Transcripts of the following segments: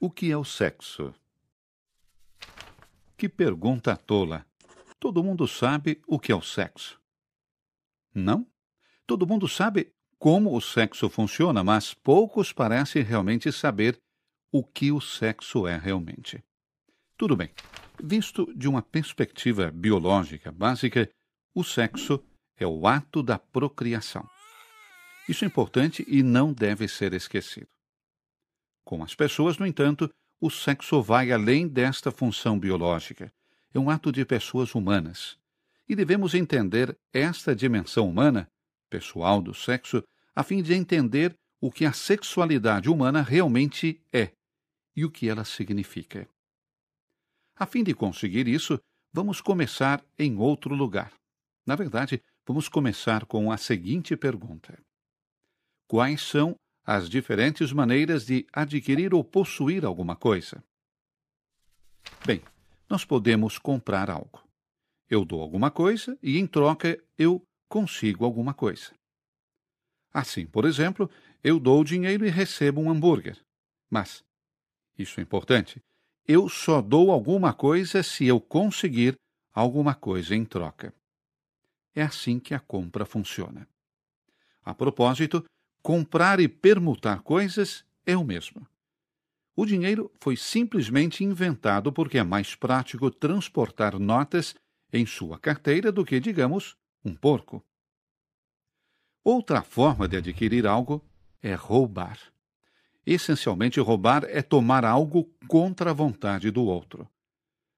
O que é o sexo? Que pergunta tola! Todo mundo sabe o que é o sexo. Não? Todo mundo sabe como o sexo funciona, mas poucos parecem realmente saber o que o sexo é realmente. Tudo bem. Visto de uma perspectiva biológica básica, o sexo é o ato da procriação. Isso é importante e não deve ser esquecido. Com as pessoas, no entanto, o sexo vai além desta função biológica. É um ato de pessoas humanas. E devemos entender esta dimensão humana, pessoal do sexo, a fim de entender o que a sexualidade humana realmente é e o que ela significa. A fim de conseguir isso, vamos começar em outro lugar. Na verdade, vamos começar com a seguinte pergunta: quais são as diferentes maneiras de adquirir ou possuir alguma coisa? Bem, nós podemos comprar algo. Eu dou alguma coisa e, em troca, eu consigo alguma coisa. Assim, por exemplo, eu dou dinheiro e recebo um hambúrguer. Mas, isso é importante, eu só dou alguma coisa se eu conseguir alguma coisa em troca. É assim que a compra funciona. A propósito, comprar e permutar coisas é o mesmo. O dinheiro foi simplesmente inventado porque é mais prático transportar notas em sua carteira do que, digamos, um porco. Outra forma de adquirir algo é roubar. Essencialmente, roubar é tomar algo contra a vontade do outro.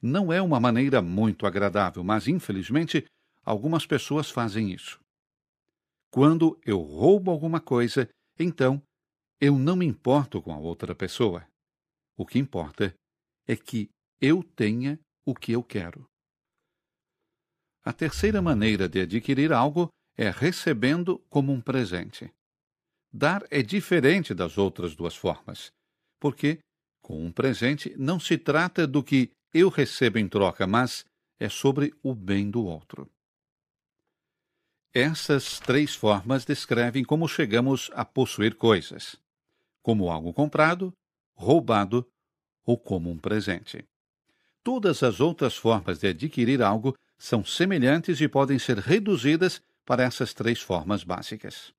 Não é uma maneira muito agradável, mas, infelizmente, algumas pessoas fazem isso. Quando eu roubo alguma coisa, então eu não me importo com a outra pessoa. O que importa é que eu tenha o que eu quero. A terceira maneira de adquirir algo é recebendo como um presente. Dar é diferente das outras duas formas, porque, com um presente, não se trata do que eu recebo em troca, mas é sobre o bem do outro. Essas três formas descrevem como chegamos a possuir coisas: como algo comprado, roubado ou como um presente. Todas as outras formas de adquirir algo são semelhantes e podem ser reduzidas para essas três formas básicas.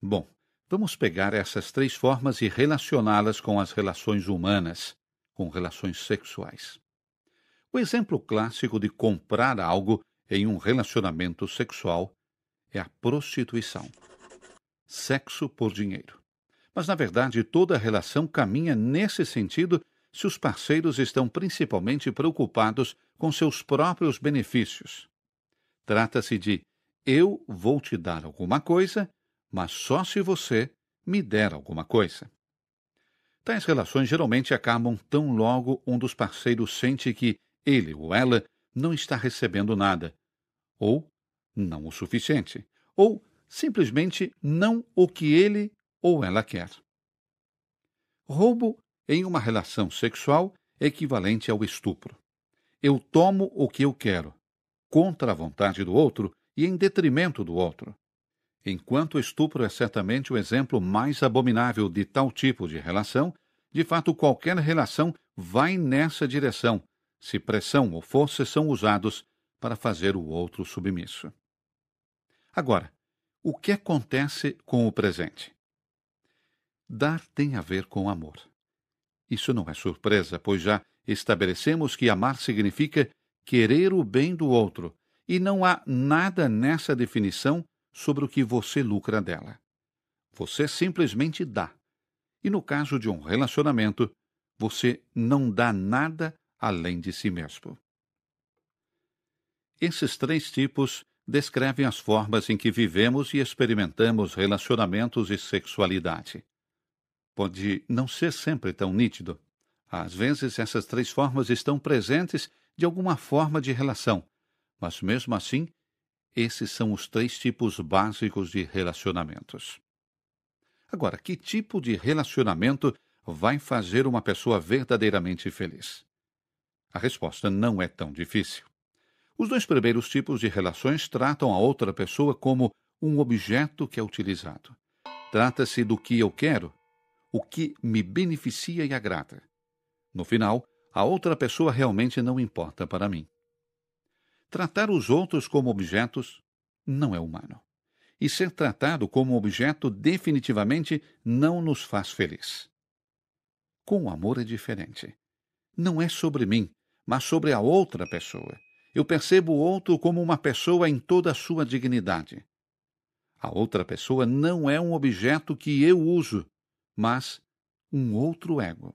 Bom, vamos pegar essas três formas e relacioná-las com as relações humanas, com relações sexuais. O exemplo clássico de comprar algo em um relacionamento sexual é a prostituição. Sexo por dinheiro. Mas, na verdade, toda relação caminha nesse sentido se os parceiros estão principalmente preocupados com seus próprios benefícios. Trata-se de eu vou te dar alguma coisa, mas só se você me der alguma coisa. Tais relações geralmente acabam tão logo um dos parceiros sente que ele ou ela não está recebendo nada, ou não o suficiente, ou simplesmente não o que ele ou ela quer. Roubo em uma relação sexual é equivalente ao estupro. Eu tomo o que eu quero, contra a vontade do outro e em detrimento do outro. Enquanto o estupro é certamente o exemplo mais abominável de tal tipo de relação, de fato qualquer relação vai nessa direção, se pressão ou força são usados para fazer o outro submisso. Agora, o que acontece com o presente? Dar tem a ver com amor. Isso não é surpresa, pois já estabelecemos que amar significa querer o bem do outro, e não há nada nessa definição sobre o que você lucra dela. Você simplesmente dá. E no caso de um relacionamento, você não dá nada além de si mesmo. Esses três tipos descrevem as formas em que vivemos e experimentamos relacionamentos e sexualidade. Pode não ser sempre tão nítido. Às vezes, essas três formas estão presentes de alguma forma de relação, mas mesmo assim, esses são os três tipos básicos de relacionamentos. Agora, que tipo de relacionamento vai fazer uma pessoa verdadeiramente feliz? A resposta não é tão difícil. Os dois primeiros tipos de relações tratam a outra pessoa como um objeto que é utilizado. Trata-se do que eu quero, o que me beneficia e agrada. No final, a outra pessoa realmente não importa para mim. Tratar os outros como objetos não é humano. E ser tratado como objeto definitivamente não nos faz feliz. Com o amor é diferente. Não é sobre mim, mas sobre a outra pessoa. Eu percebo o outro como uma pessoa em toda a sua dignidade. A outra pessoa não é um objeto que eu uso, mas um outro ego.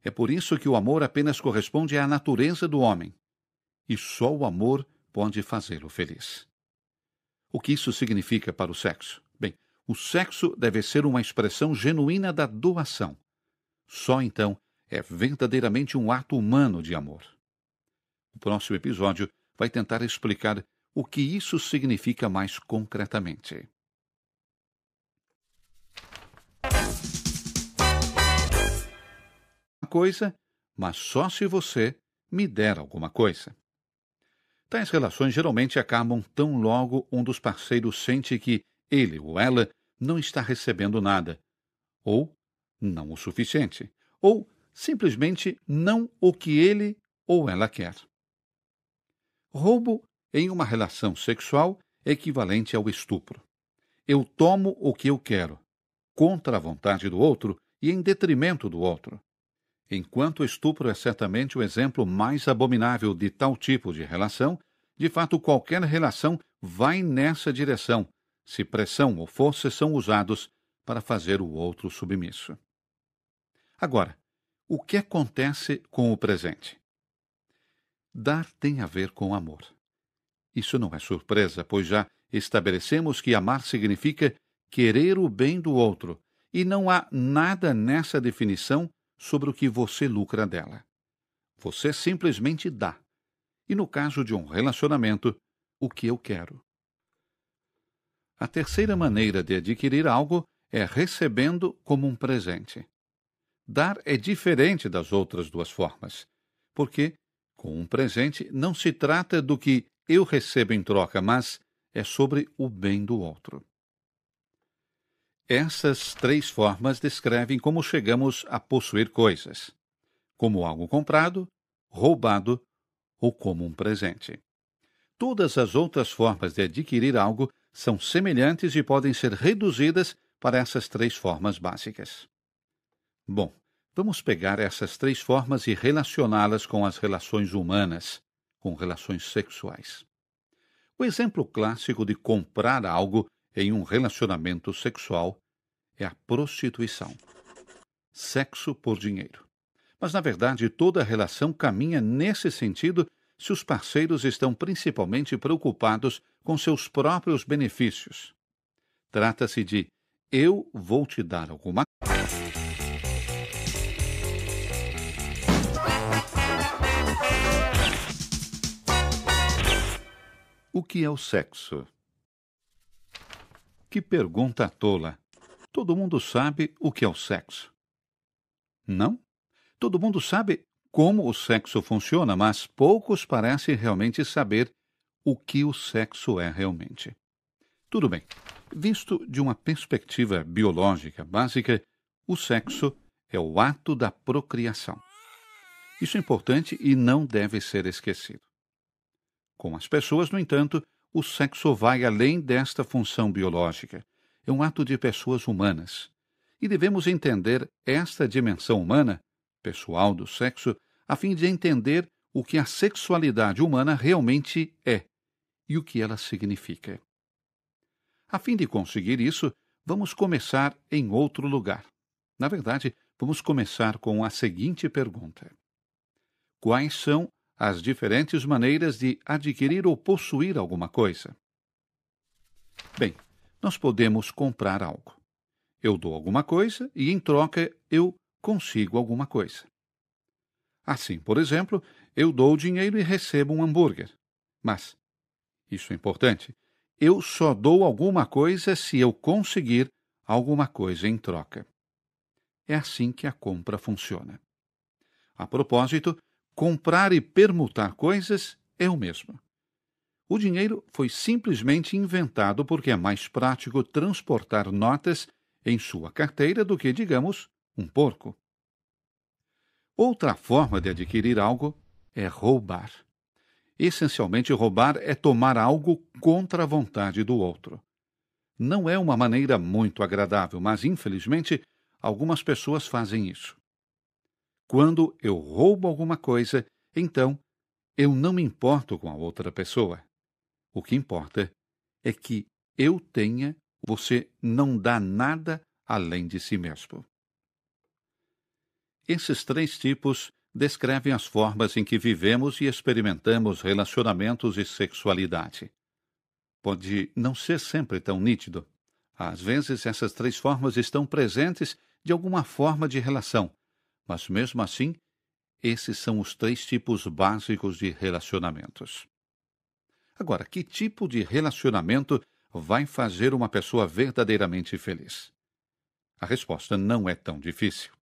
É por isso que o amor apenas corresponde à natureza do homem. E só o amor pode fazê-lo feliz. O que isso significa para o sexo? Bem, o sexo deve ser uma expressão genuína da doação. Só então é verdadeiramente um ato humano de amor. O próximo episódio vai tentar explicar o que isso significa mais concretamente. Uma coisa, mas só se você me der alguma coisa. Tais relações geralmente acabam tão logo um dos parceiros sente que ele ou ela não está recebendo nada, ou não o suficiente, ou simplesmente não o que ele ou ela quer. Roubo em uma relação sexual é equivalente ao estupro. Eu tomo o que eu quero, contra a vontade do outro e em detrimento do outro. Enquanto o estupro é certamente o exemplo mais abominável de tal tipo de relação, de fato qualquer relação vai nessa direção, se pressão ou força são usados para fazer o outro submisso. Agora, o que acontece com o presente? Dar tem a ver com amor. Isso não é surpresa, pois já estabelecemos que amar significa querer o bem do outro, e não há nada nessa definição sobre o que você lucra dela. Você simplesmente dá. E no caso de um relacionamento, o que eu quero. A terceira maneira de adquirir algo é recebendo como um presente. Dar é diferente das outras duas formas, porque, com um presente, não se trata do que eu recebo em troca, mas é sobre o bem do outro. Essas três formas descrevem como chegamos a possuir coisas, como algo comprado, roubado ou como um presente. Todas as outras formas de adquirir algo são semelhantes e podem ser reduzidas para essas três formas básicas. Bom, vamos pegar essas três formas e relacioná-las com as relações humanas, com relações sexuais. O exemplo clássico de comprar algo em um relacionamento sexual é a prostituição. Sexo por dinheiro. Mas, na verdade, toda relação caminha nesse sentido se os parceiros estão principalmente preocupados com seus próprios benefícios. Trata-se de eu vou te dar alguma O que é o sexo? Que pergunta tola! Todo mundo sabe o que é o sexo. Não? Todo mundo sabe como o sexo funciona, mas poucos parecem realmente saber o que o sexo é realmente. Tudo bem. Visto de uma perspectiva biológica básica, o sexo é o ato da procriação. Isso é importante e não deve ser esquecido. Com as pessoas, no entanto, o sexo vai além desta função biológica. É um ato de pessoas humanas. E devemos entender esta dimensão humana, pessoal do sexo, a fim de entender o que a sexualidade humana realmente é e o que ela significa. A fim de conseguir isso, vamos começar em outro lugar. Na verdade, vamos começar com a seguinte pergunta: quais são as diferentes maneiras de adquirir ou possuir alguma coisa? Bem, nós podemos comprar algo. Eu dou alguma coisa e, em troca, eu consigo alguma coisa. Assim, por exemplo, eu dou dinheiro e recebo um hambúrguer. Mas, isso é importante, eu só dou alguma coisa se eu conseguir alguma coisa em troca. É assim que a compra funciona. A propósito, comprar e permutar coisas é o mesmo. O dinheiro foi simplesmente inventado porque é mais prático transportar notas em sua carteira do que, digamos, um porco. Outra forma de adquirir algo é roubar. Essencialmente, roubar é tomar algo contra a vontade do outro. Não é uma maneira muito agradável, mas, infelizmente, algumas pessoas fazem isso. Quando eu roubo alguma coisa, então eu não me importo com a outra pessoa. O que importa é que eu tenha, você não dá nada além de si mesmo. Esses três tipos descrevem as formas em que vivemos e experimentamos relacionamentos e sexualidade. Pode não ser sempre tão nítido. Às vezes, essas três formas estão presentes de alguma forma de relação, mas mesmo assim, esses são os três tipos básicos de relacionamentos. Agora, que tipo de relacionamento vai fazer uma pessoa verdadeiramente feliz? A resposta não é tão difícil.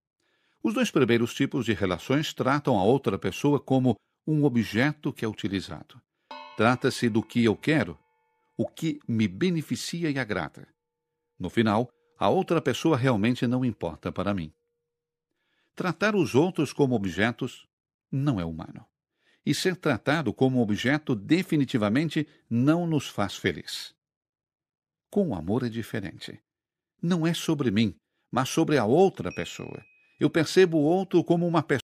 Os dois primeiros tipos de relações tratam a outra pessoa como um objeto que é utilizado. Trata-se do que eu quero, o que me beneficia e agrada. No final, a outra pessoa realmente não importa para mim. Tratar os outros como objetos não é humano. E ser tratado como objeto definitivamente não nos faz feliz. Com o amor é diferente. Não é sobre mim, mas sobre a outra pessoa. Eu percebo o outro como uma pessoa